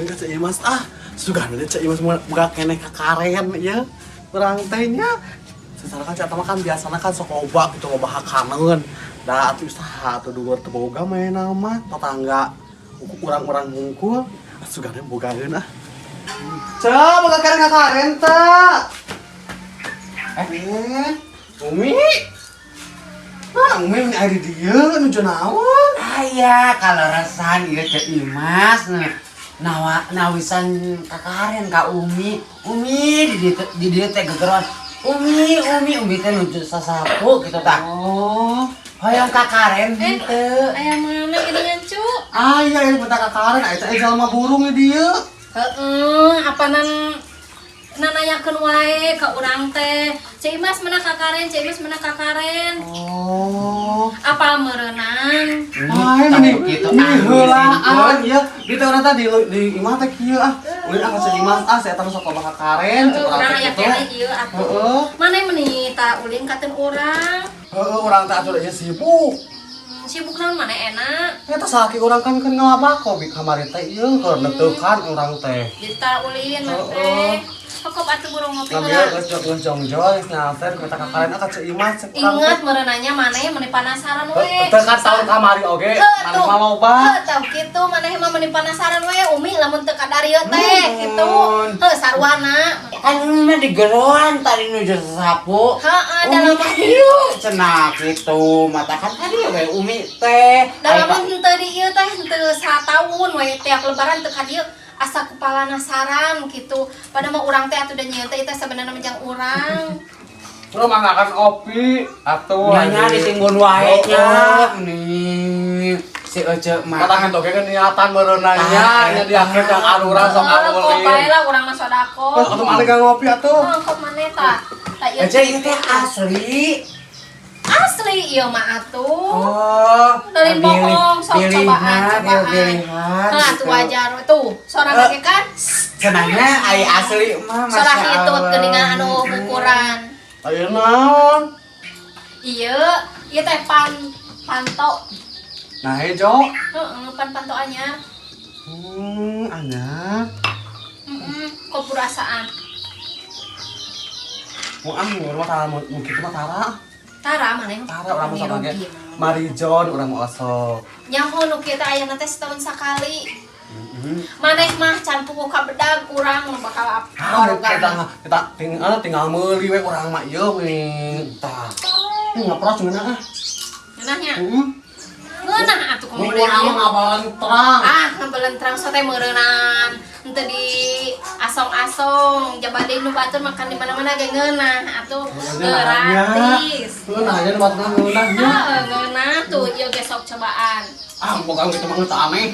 euy ka Cek Imas sugana Cek Imas boga keneh kakaren ya urang teh nya secara kan eta mah kan biasana kan sok loba gitu loba hakaneun da atuh saha atuh dhuwur teu boga mainna mah tetangga urang-urang hungkul sugana bogaeun Cek boga keneh kakaren teh Umi Umi ini ada dia, nuju naon? Aya, kalau rasahan ieu Cek Imas nawisan kakaren ka Umi. Umi di dieu teh gegeron. Umi teh nuju sasapu kitu tah. Oh, Hoyong kakaren henteu. Aya mana geuningan cu? iya ini bentar kakaren, eta jalma burung dia. Apanan nanyakeun wae ka urang teh. Cek Imas mana kakaren? Oh, Apa meureunang? ini kitu heulaan ya. Kita urang tadi di imah teh kieu Ulin ka Cek Imas saya terus sok loba kakaren, cek urang Urang teh aya kitu. keneh ieu atuh. Mana meuni ta ulin katen urang? Urang teh atuh ieu sibuk. Sibuk naon mana enak? Eta salaki urang kan ngalabako bi kamari teh ieu keur neteukan urang teh. Dita ulin mah teh. Pokok atuh burung ngopi Ngambil heula. geus jongjol nyanter kita kakaren ka Cek Imas cek urang teh. Ingat merenanya maneh meni panasaran we. Teu kan tahun kamari oge, mana mah loba. Tah kitu maneh mah meni panasaran we Umi lamun teu kadarieu teh kitu. Heuh sarwana. Kan Umi mah digeroan tadi nuju sasapu. Heeh, Umi dalam mah ieu cenah kitu, mata kan tadi we Umi teh. dalam teu di ieu teh teu sataun we tiap lebaran teu ka dieu asa kepala nasaran gitu. Pada mah urang teh atuh da nyieun teh eta sabenerna mah jang urang. Lu mangakan opi atuh. Nya ditimbun wae nya. Nih si Ece mah. Katakan oge kan niatan meureunanya nya diakeun ka arurang sok Kok arulin. bae lah urang mah sodako. Atuh maneh ka ngopi atuh. Kok maneh ta? Ta ieu Ece ieu teh asli. asli ieu mah atuh. Oh, Dari bohong, sok cobaan. Pilihan. Nah, tuh wajar tuh. Sorang lagi kan? Senangnya ai asli mah masya Sorang itu Allah. geuningan anu ukuran. Ayo naon? Ieu teh panto. Nah, hejo. Heeh, panto anyar. Anyar. Kok perasaan. Mau anggur mah tara mau kitu mah tara. Tara mana yang Tara urang mah sabage. Marijon urang mah osok. nyaho nu kita ayeuna teh setahun sakali. Maneh mah can puguh ka bedag urang nu bakal Tinggal meuli we urang mah ieu we. Tah. Ini ngapros ngeunah Ngeunahnya. Ngeunah atuh Mun komo urang mah ngabalan terang. Ngebelentrang sote meureunaan. Henteu di asong-asong, jabade nu batur makan di mana-mana ge ngeunah atuh gratis. Ngeunah nya batur ngeunah nya. Heeh, ngeunah tuh ieu ge sok cobaan. Pokoknya kita mah teu aneh.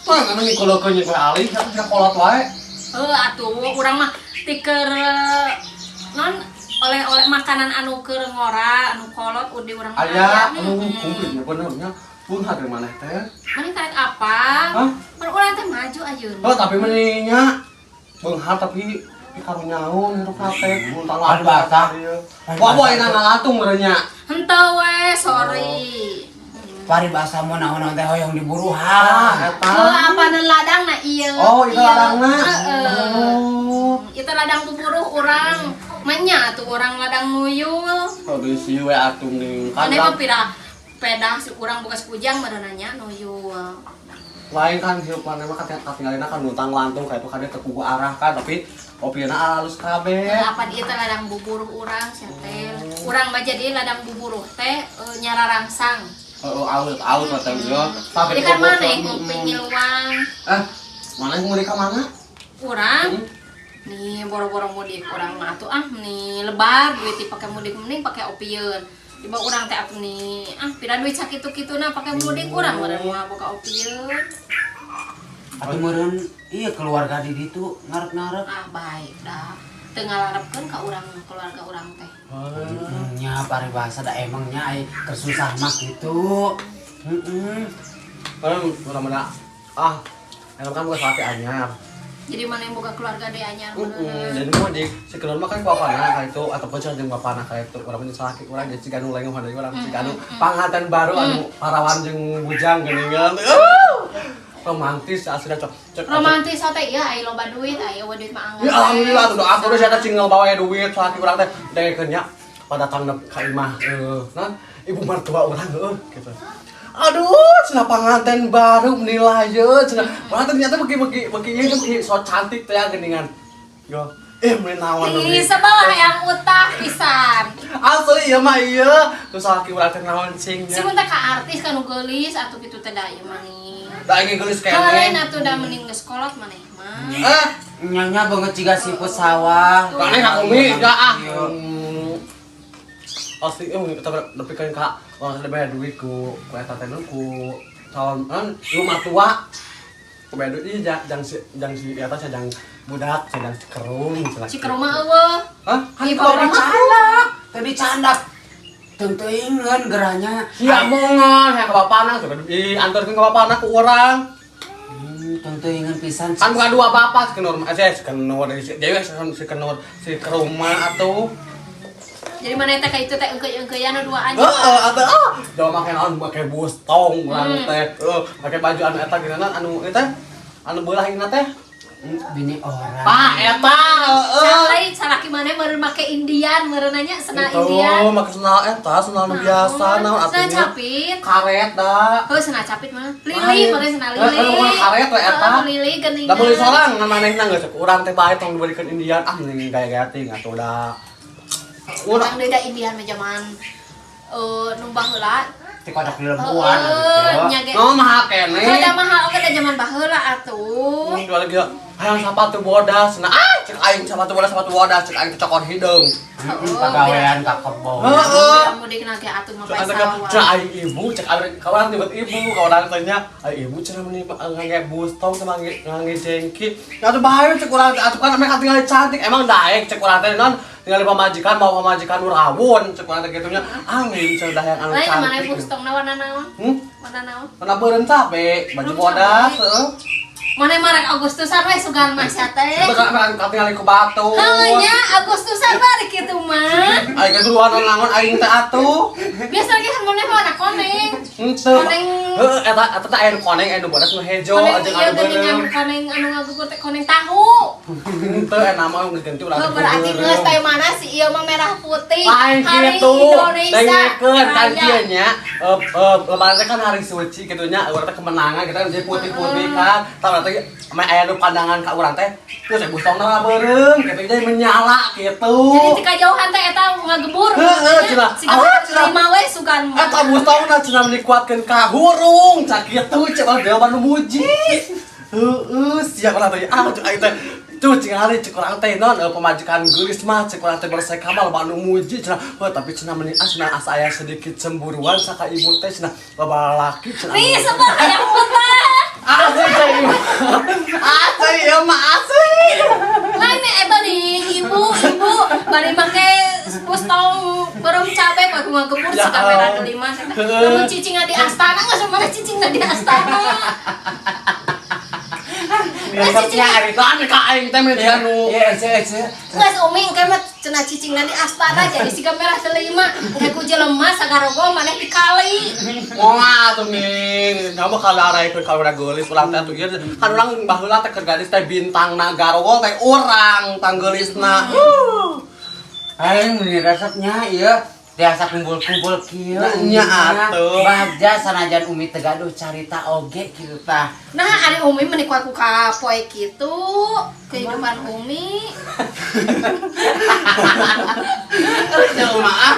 Tah ngana nikolokeun nya alih ka kolot wae. Atuh urang mah tiker non oleh-oleh makanan anu keur ngora, anu kolot udah urang mah Aya anu kumpulnya benernya pun hade maneh teh. Mani karek apa? Hah? Mun urang teh maju ayeuna. Oh, tapi meninya beunghar tapi karunyaun itu kate muntah Anu basah. Wah, boy ngalatung merenya. Henteu we, sorry. Paribasa mau naon teh hoyong diburuhan. Eta. Apaneun ladangna ieu. Oh, itu ladangna. Heeh. Itu ladang tuburuh urang. Manya atuh urang ladang nuyul. Oh, geus ieu we atuh ning Ane mah kandang. pira pedah si urang boga sekujang merenanya nuyul. Lain kan hirup maneh mah katingalina kan nuntang lantung kayak itu kade teu kugu arah kan tapi opieuna halus kabeh. Apa dieu teh ladang buburuh urang sia teh. Urang mah jadi ladang buburuh teh nyararangsang. Oh, out teh ieu. Jadi kan maneh ngopi ngiluang. Maneh mudik ka mana? Urang nih boro-boro mudik urang mah atuh nih lebar duit dipake mudik mending pake opieun. Tiba urang teh atuh nih pira duit sakitu-kituna pake mudik urang meureun mah boga opieun. Atuh meureun ieu keluarga di ditu ngarep-ngarep. Baik dah. Teu ngalarepkeun ka urang keluarga urang teh. Nya paribasa da emangnya ai kesusah mah kitu. Kan urang-urang emang kan bukan salaki anyar. Jadi mana yang boga keluarga deh anyar meureun. Jadi mudik si keluar mah kan bapana ka itu ataupun jeung bapana ka itu urang mah salaki urang jadi ciganu lengohan deui urang ciganu panganten baru anu parawan jeung bujang geuningan. romantis aslinya cok. Romantis teh iya aya loba duit, aya eueuh duit mah anggar. Ya alhamdulillah tuh aku udah saya cinggal bawa duit soalnya urang teh dengekeun nya pada tanggap ka imah nah ibu mertua urang gitu. Aduh, cenah panganten baru menilai ye cenah. Wah ternyata begi ieu begi so cantik teh geuningan. Yo, menawan Ih, sebelah yang utah pisan. asli ya mah iya terus laki urang teh naon cing Si mun teh ka artis kan nu geulis atuh kitu teh da ieu mah nih. da ingin geus Kalain kene atuh da mending geus kolot maneh mah. Nyanya banget ciga siput sawah. Kane ka umi enggak ah. Iya. Asli kita nepikeun ka orang lebih duit ku eta teh ku calon rumah tua. Ku bayar duit ieu jang si eta jang budak jang cikerung Cikerung mah eueuh. Hah? Ieu Tadi candak. Tadi candak. Tenteuingeun geranya. Sia mongon ya ka bapana coba diantarkeun ka bapana ku urang. Tenteuingeun pisan. Kan bukan dua bapak sekenur sekenur dari dewe sekenur si ke rumah atuh. Jadi mana teh ka itu teh engkeuy-engkeuyan duaan. Heeh, atuh jauh make naon make bustong urang teh. Make baju anu eta geunan anu eta anu beulah ina teh. Bini orang. Pak eta Lain salaki maneh meureun make Indian, meureun nanya sena Indian. Itu make sendal eta sendal nu biasa naon Sena atunya. capit. Karet da. Heuh sena capit mah. Lili meureun sena lili. Karet we eta. Lili geuningan. Da meuli sorang ngan manehna geus urang teh bae tong dibeurekeun Indian mending gaya-gaya ting atuh da. Urang deui da Indian mah zaman nu baheula. Ti kodak di lembuan. Nya ge. No mahal kene. Kada mahal oge da zaman baheula atuh. Dua lagi hayang sepatu bodas. Nah, cek aing sepatu bodas cek aing cokor hidung. Pagawean ka kebon. Kamu dikena ge atuh mah bae Cek sawah. aing ibu, cek aing kawan nyebut ibu, kawan tanya, "Ai ibu cenah meuni ngangge bustong sama ngangge jengki." Atuh bae cek urang atuh kan mereka tinggal cantik, emang daek cek urang teh non tinggal pamajikan mau pamajikan nu rawon cek urang teh kitu nya. Angin cek dah yang anu Lain mana cantik. bustongna warna naon? Warna naon? Warna beureun cabe, baju bodas, heeh. Mana marek Agustusan we sugan mah sia teh. Itu kan tinggal ku batu. Heunya Agustusan bari kitu mah. Aing kan duluan nangon aing teh atuh. Biasa lagi kan mana warna koneng. Henteu. Koneng. Heeh, eta teh aya koneng aya nu bodas nu hejo Koneng aja ieu anu geuningan beureuh. koneng anu ngagugur teh koneng tahu. Henteu aya nama geus ganti urang. Heuh berarti geus teh mana si ieu mah merah putih. Lain Hari kitu. Indonesia. Dengekeun kan Raya. kieu nya. Lebaran teh kan hari suci kitu nya, urang teh kemenangan kita jadi putih-putih kan. Tah berarti ame aya nu pandangan ka urang teh, geus bustongna beureung, kitu jadi menyala kitu. Jadi ti kajauhan teh eta ngagebur. Heuh, cenah. Awas cenah. Lima we sugan mah. Eta bustongna cenah dikuatkeun ka hurung, cak kitu cek jawaban nu muji. Heeh, siap urang teh. Cek aing teh tuh cing hari cek urang teh non pemajikan geulis mah cek urang teh bersih kamal banu muji cenah. Tapi cenah meni cenah asa aya sedikit cemburuan saka ibu teh cenah loba lalaki cenah. Nih sebelah yang putih. Asli cai. Asli ya mah asli. Lain nih ibu bari make pustong beureum cabe mah ngagebur si kamera kelima. Lamun cicingna di astana geus mana cicingna di astana. Biasanya ari kan ka aing teh meni anu. Iya, sih. Geus umi engke mah cenah cicingna di astana jadi si kamera kelima engke ku jelema sagarogo maneh dikali. Wah tuh nih, kamu kalau arai ikut kalau udah gelis ulang teh tuh kan orang baheula teh keur gadis teh bintang garwo teh urang tanggelisna. Aing meuni resepnya ieu biasa kumpul-kumpul kieu. Nya atuh. Bagja sanajan umi teh gaduh carita oge kitu tah. Nah, ari umi meuni ku ka poe kitu kehidupan umi. Ya maaf,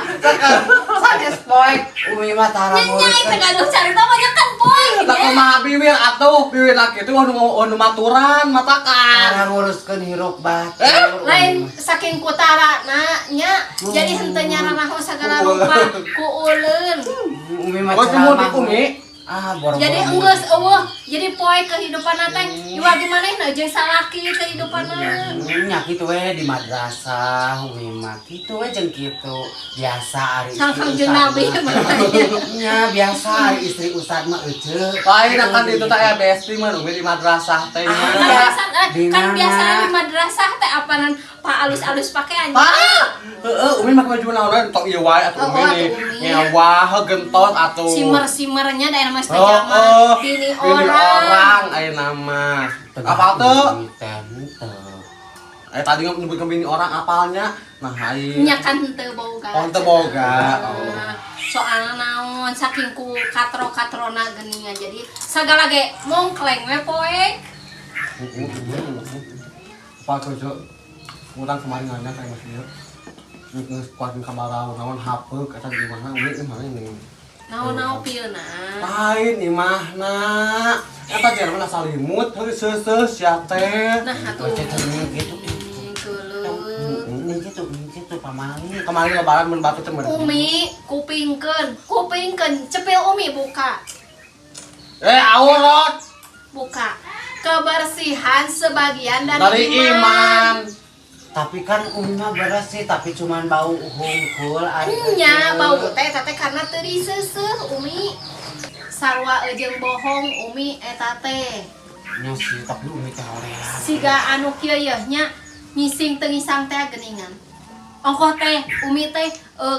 sanes poe umi mah tara Nya teh gaduh carita banyak kan poe. Tak kumaha biwir atuh, biwir laki itu anu maturan matakan. tara nguruskeun hirup batur. Lain saking kutarana nya jadi henteu nyaranaho sagala rupa ku uleun. Umi mah Oh, ceramah. mudik umi. Boro-boro. Jadi enggeus eueuh, jadi poe kehidupan teh ieu gimana jeung salaki kehidupanna. Nya kitu we di madrasah umi mah kitu we jeung kitu. Biasa ari Sangkang jeung nabi mah. Nya biasa ari istri ustad mah euceuk. Lain kan itu teh aya besti mah umi di madrasah teh nya. Biasa kan biasa di madrasah teh apanan pak alus-alus pakaian. Umi make baju naon tok ieu wae atuh Umi nih. Ngewah gentos atuh. Simer-simernya daerah Mas Pajama. Bini orang. Ayeuna mah. Apa tuh? Tadi nyebut ke bini orang apalnya. Nah, nya kan henteu boga. Oh, henteu boga. Soalna naon saking ku katro-katrona geuning jadi sagala ge mongkleng we poek. Apa tuh? Urang kemarin nanya kayak masih geus kuatin kabarau naon hapeuk eta di mana Umi mana ini. Naon-naon pieuna. Lain imahna. Eta jalan salimut heuh seuseuh sia teh. Nah, atuh gitu. Geuleuh. Gitu pamali. Kemarin lebaran mun batu teh Umi, kupingkeun, cepil Umi buka. Aurat Buka. Kebersihan sebagian dari iman. Tapi kan Umi mah bersih tapi cuman bau hungkul Nya bau teh karena teu diseuseuh Umi. Sarua jeung bohong Umi eta teh. Nya sih tapi Umi teh horean. Siga anu kieu yeuh nya ngising teu ngisang teh geuningan. Ongkoh teh Umi teh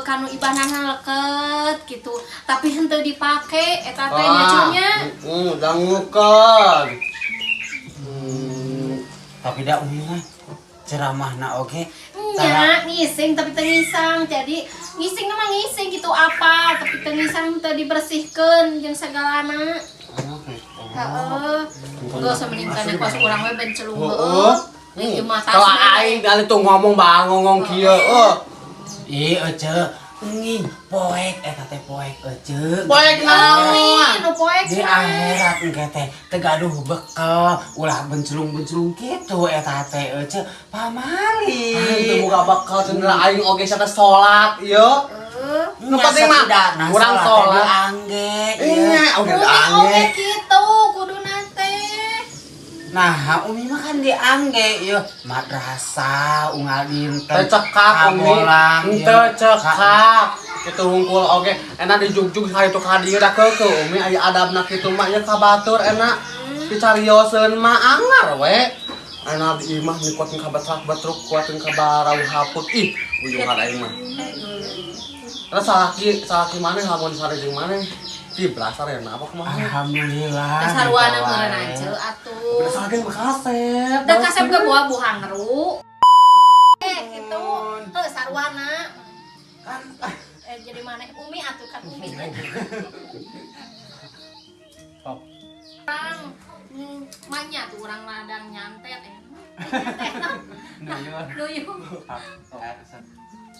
kanu ibanana leket gitu. Tapi henteu dipake eta teh nya cunya. Dangukeun. Tapi da Umi mah ceramahna oge. Nya ngising tapi teu ngisang. Jadi ngising mah ngising gitu apa, tapi teu ngisang teu dibersihkeun jeung sagalana. Heeh. Geus meningkana kuas urang we bencelung heueuh. Ieu mah tas. Kalau aing kali tuh ngomong ngomong kieu Ih, ece, nging poek eta teh poek ece. Poek naon? Nu poek Di akhirat engke teh tegaduh bekel ulah bencelung-bencelung kitu eta teh ece pamali. Teu boga bakal cenah aing oge sia salat ieu. Nu penting mah urang salat angge. Nya oge Oke angge. gitu kuduna teh. Nah, Umi mah kan diangge ieu madrasah unggal dinten. Teu cekap Umi. Teu cekap. Kitu hungkul oge enak dijugjug haritu ka dieu da keukeu Umi aya adabna kitu mah nya kabatur enak. Dicarioseun mah angar we. Enak di imah nikuatin ka batruk kuatin ka barau haput ih ujung kada imah. Terus salaki maneh lamun sare jeung maneh. Di belasar ya apa kumaha? Alhamdulillah. Sarwana meureun anceu atuh. Belasar ge makasep. Da kasep ge buah buah ngeru. Gitu. Heuh sarwana. Kan Jadi maneh Umi atuh kan Umi. Top. Urang manya tuh urang ladang nyantet. Luyuh.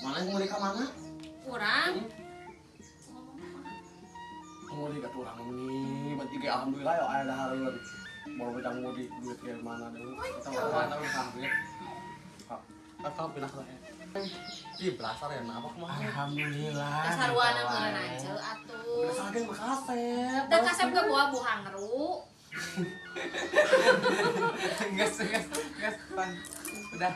Mana yang mudik ke mana? Urang Mudik ke turang ini, berarti kayak alhamdulillah ya ada hareun. Mau bacang mudik duit ke mana dulu? Kita tahu sampai. Kakak pindah ke di belasar ya, apa kemarin? Alhamdulillah. sarwana meureun anceu atuh. Belasar ge makasep. Da kasep ge buah buah ngeru. Gas, pan. Udah.